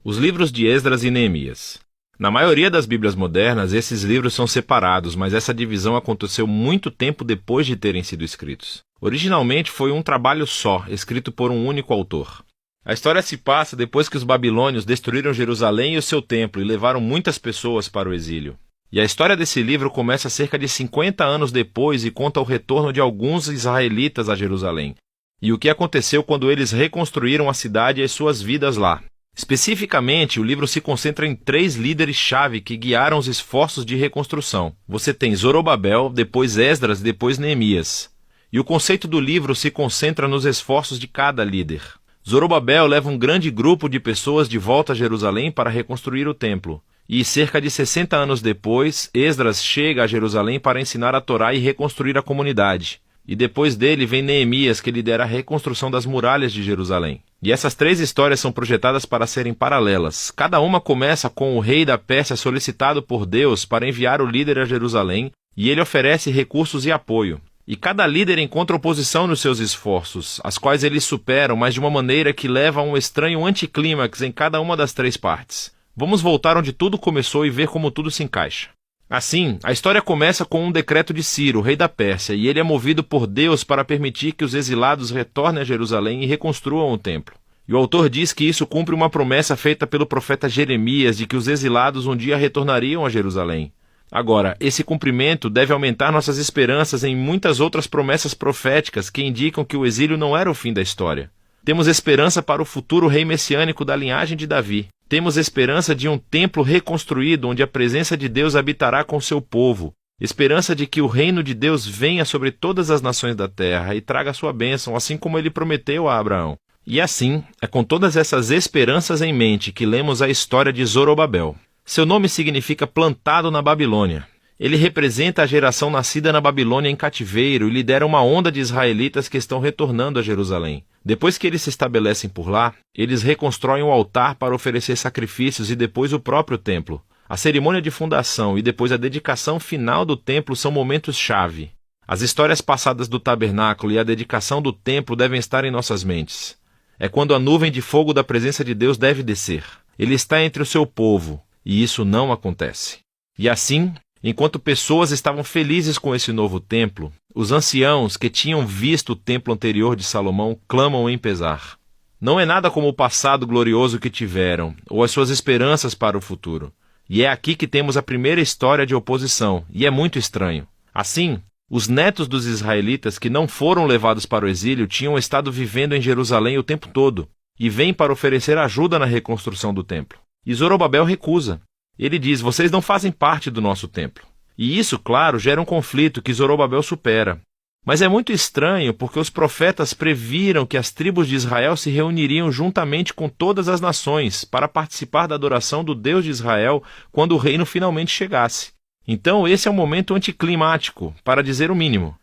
Os livros de Esdras e Neemias. Na maioria das Bíblias modernas, esses livros são separados, mas essa divisão aconteceu muito tempo depois de terem sido escritos. Originalmente foi um trabalho só, escrito por um único autor. A história se passa depois que os babilônios destruíram Jerusalém e o seu templo e levaram muitas pessoas para o exílio. E a história desse livro começa cerca de 50 anos depois e conta o retorno de alguns israelitas a Jerusalém, e o que aconteceu quando eles reconstruíram a cidade e as suas vidas lá. Especificamente, o livro se concentra em 3 líderes-chave que guiaram os esforços de reconstrução. Você tem Zorobabel, depois Esdras e depois Neemias. E o conceito do livro se concentra nos esforços de cada líder. Zorobabel leva um grande grupo de pessoas de volta a Jerusalém para reconstruir o templo. E cerca de 60 anos depois, Esdras chega a Jerusalém para ensinar a Torá e reconstruir a comunidade. E depois dele vem Neemias, que lidera a reconstrução das muralhas de Jerusalém. E essas 3 histórias são projetadas para serem paralelas. Cada uma começa com o rei da Pérsia solicitado por Deus para enviar o líder a Jerusalém, e ele oferece recursos e apoio. E cada líder encontra oposição nos seus esforços, as quais eles superam, mas de uma maneira que leva a um estranho anticlímax em cada uma das 3 partes. Vamos voltar onde tudo começou e ver como tudo se encaixa. Assim, a história começa com um decreto de Ciro, rei da Pérsia, e ele é movido por Deus para permitir que os exilados retornem a Jerusalém e reconstruam o templo. E o autor diz que isso cumpre uma promessa feita pelo profeta Jeremias de que os exilados um dia retornariam a Jerusalém. Agora, esse cumprimento deve aumentar nossas esperanças em muitas outras promessas proféticas que indicam que o exílio não era o fim da história. Temos esperança para o futuro rei messiânico da linhagem de Davi. Temos esperança de um templo reconstruído onde a presença de Deus habitará com seu povo. Esperança de que o reino de Deus venha sobre todas as nações da terra e traga sua bênção, assim como ele prometeu a Abraão. E assim, é com todas essas esperanças em mente que lemos a história de Zorobabel. Seu nome significa plantado na Babilônia. Ele representa a geração nascida na Babilônia em cativeiro e lidera uma onda de israelitas que estão retornando a Jerusalém. Depois que eles se estabelecem por lá, eles reconstroem o altar para oferecer sacrifícios e depois o próprio templo. A cerimônia de fundação e depois a dedicação final do templo são momentos-chave. As histórias passadas do tabernáculo e a dedicação do templo devem estar em nossas mentes. É quando a nuvem de fogo da presença de Deus deve descer. Ele está entre o seu povo, e isso não acontece. E assim, enquanto pessoas estavam felizes com esse novo templo, os anciãos que tinham visto o templo anterior de Salomão clamam em pesar. Não é nada como o passado glorioso que tiveram, ou as suas esperanças para o futuro. E é aqui que temos a primeira história de oposição, e é muito estranho. Assim, os netos dos israelitas que não foram levados para o exílio tinham estado vivendo em Jerusalém o tempo todo, e vêm para oferecer ajuda na reconstrução do templo. E Zorobabel recusa. Ele diz: vocês não fazem parte do nosso templo. E isso, claro, gera um conflito que Zorobabel supera. Mas é muito estranho porque os profetas previram que as tribos de Israel se reuniriam juntamente com todas as nações para participar da adoração do Deus de Israel quando o reino finalmente chegasse. Então esse é um momento anticlimático, para dizer o mínimo.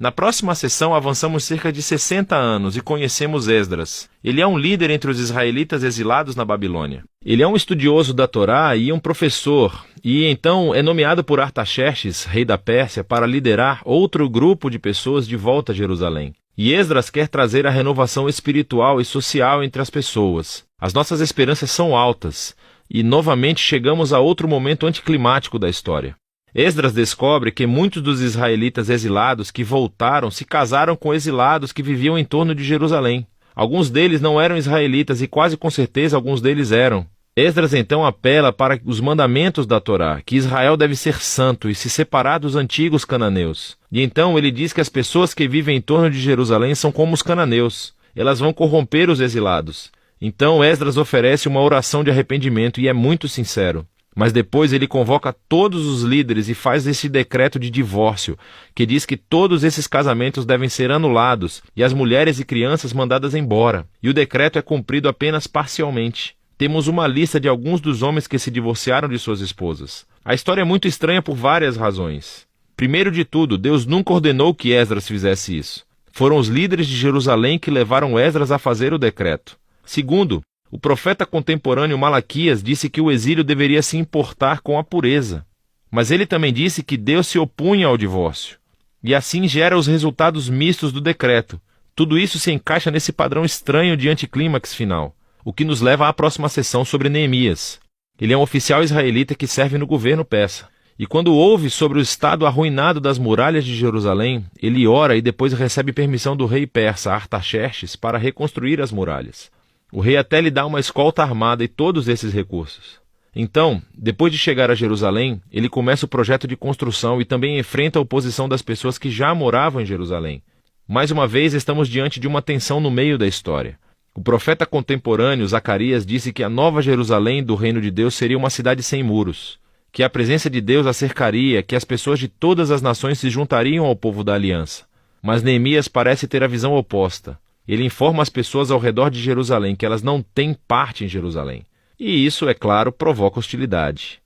Na próxima sessão avançamos cerca de 60 anos e conhecemos Esdras. Ele é um líder entre os israelitas exilados na Babilônia. Ele é um estudioso da Torá e um professor, e então é nomeado por Artaxerxes, rei da Pérsia, para liderar outro grupo de pessoas de volta a Jerusalém. E Esdras quer trazer a renovação espiritual e social entre as pessoas. As nossas esperanças são altas, e novamente chegamos a outro momento anticlimático da história. Esdras descobre que muitos dos israelitas exilados que voltaram se casaram com exilados que viviam em torno de Jerusalém. Alguns deles não eram israelitas e quase com certeza alguns deles eram. Esdras então apela para os mandamentos da Torá, que Israel deve ser santo e se separar dos antigos cananeus. E então ele diz que as pessoas que vivem em torno de Jerusalém são como os cananeus. Elas vão corromper os exilados. Então Esdras oferece uma oração de arrependimento e é muito sincero. Mas depois ele convoca todos os líderes e faz esse decreto de divórcio, que diz que todos esses casamentos devem ser anulados e as mulheres e crianças mandadas embora. E o decreto é cumprido apenas parcialmente. Temos uma lista de alguns dos homens que se divorciaram de suas esposas. A história é muito estranha por várias razões. Primeiro de tudo, Deus nunca ordenou que Esdras fizesse isso. Foram os líderes de Jerusalém que levaram Esdras a fazer o decreto. Segundo, o profeta contemporâneo Malaquias disse que o exílio deveria se importar com a pureza. Mas ele também disse que Deus se opunha ao divórcio. E assim gera os resultados mistos do decreto. Tudo isso se encaixa nesse padrão estranho de anticlímax final. o que nos leva à próxima sessão sobre Neemias. Ele é um oficial israelita que serve no governo persa. E quando ouve sobre o estado arruinado das muralhas de Jerusalém, ele ora e depois recebe permissão do rei persa Artaxerxes para reconstruir as muralhas. O rei até lhe dá uma escolta armada e todos esses recursos. Então, depois de chegar a Jerusalém, ele começa o projeto de construção e também enfrenta a oposição das pessoas que já moravam em Jerusalém. Mais uma vez, estamos diante de uma tensão no meio da história. O profeta contemporâneo Zacarias disse que a nova Jerusalém do reino de Deus seria uma cidade sem muros, que a presença de Deus a cercaria, que as pessoas de todas as nações se juntariam ao povo da aliança. Mas Neemias parece ter a visão oposta. Ele informa as pessoas ao redor de Jerusalém que elas não têm parte em Jerusalém. E isso, é claro, provoca hostilidade.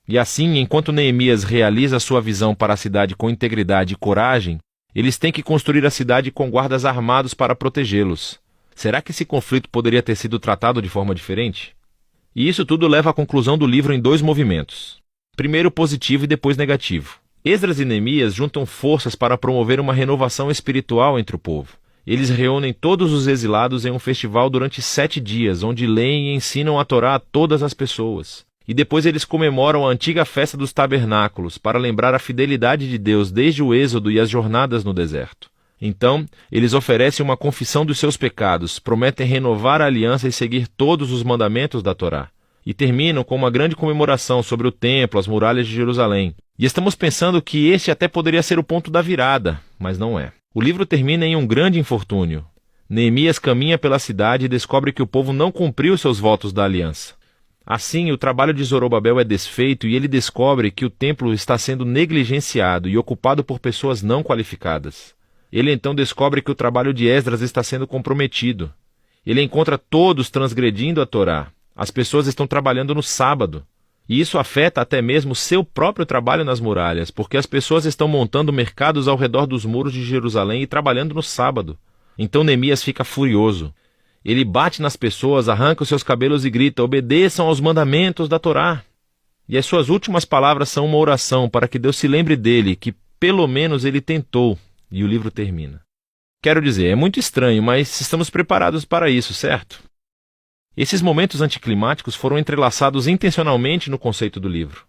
E assim, enquanto Neemias realiza sua visão para a cidade com integridade e coragem, eles têm que construir a cidade com guardas armados para protegê-los. Será que esse conflito poderia ter sido tratado de forma diferente? E isso tudo leva à conclusão do livro em 2 movimentos. Primeiro positivo e depois negativo. Esdras e Neemias juntam forças para promover uma renovação espiritual entre o povo. Eles reúnem todos os exilados em um festival durante 7 dias, onde leem e ensinam a Torá a todas as pessoas. E depois eles comemoram a antiga festa dos tabernáculos, para lembrar a fidelidade de Deus desde o êxodo e as jornadas no deserto. Então, eles oferecem uma confissão dos seus pecados, prometem renovar a aliança e seguir todos os mandamentos da Torá. E terminam com uma grande comemoração sobre o templo, as muralhas de Jerusalém. E estamos pensando que este até poderia ser o ponto da virada, mas não é. O livro termina em um grande infortúnio. Neemias caminha pela cidade e descobre que o povo não cumpriu seus votos da aliança. Assim, o trabalho de Zorobabel é desfeito e ele descobre que o templo está sendo negligenciado e ocupado por pessoas não qualificadas. Ele então descobre que o trabalho de Esdras está sendo comprometido. Ele encontra todos transgredindo a Torá. As pessoas estão trabalhando no sábado. E isso afeta até mesmo seu próprio trabalho nas muralhas, porque as pessoas estão montando mercados ao redor dos muros de Jerusalém e trabalhando no sábado. Então Neemias fica furioso. Ele bate nas pessoas, arranca os seus cabelos e grita: obedeçam aos mandamentos da Torá. E as suas últimas palavras são uma oração para que Deus se lembre dele, que pelo menos ele tentou. E o livro termina. Quero dizer, é muito estranho, mas estamos preparados para isso, certo? Esses momentos anticlimáticos foram entrelaçados intencionalmente no conceito do livro.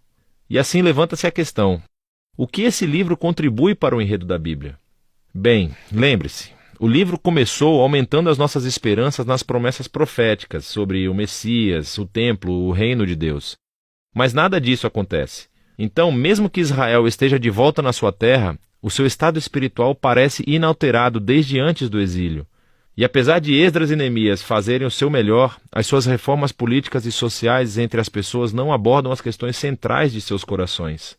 E assim levanta-se a questão: o que esse livro contribui para o enredo da Bíblia? Bem, lembre-se, o livro começou aumentando as nossas esperanças nas promessas proféticas sobre o Messias, o templo, o reino de Deus. Mas nada disso acontece. Então, mesmo que Israel esteja de volta na sua terra, o seu estado espiritual parece inalterado desde antes do exílio. E apesar de Esdras e Neemias fazerem o seu melhor, as suas reformas políticas e sociais entre as pessoas não abordam as questões centrais de seus corações.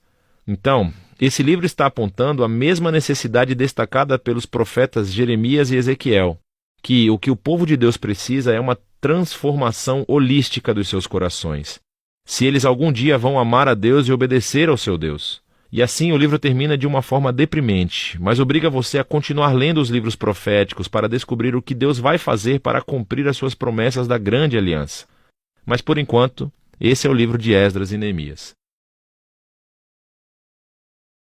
Então, esse livro está apontando a mesma necessidade destacada pelos profetas Jeremias e Ezequiel, que o que o povo de Deus precisa é uma transformação holística dos seus corações, se eles algum dia vão amar a Deus e obedecer ao seu Deus. E assim o livro termina de uma forma deprimente, mas obriga você a continuar lendo os livros proféticos para descobrir o que Deus vai fazer para cumprir as suas promessas da grande aliança. Mas por enquanto, esse é o livro de Esdras e Neemias.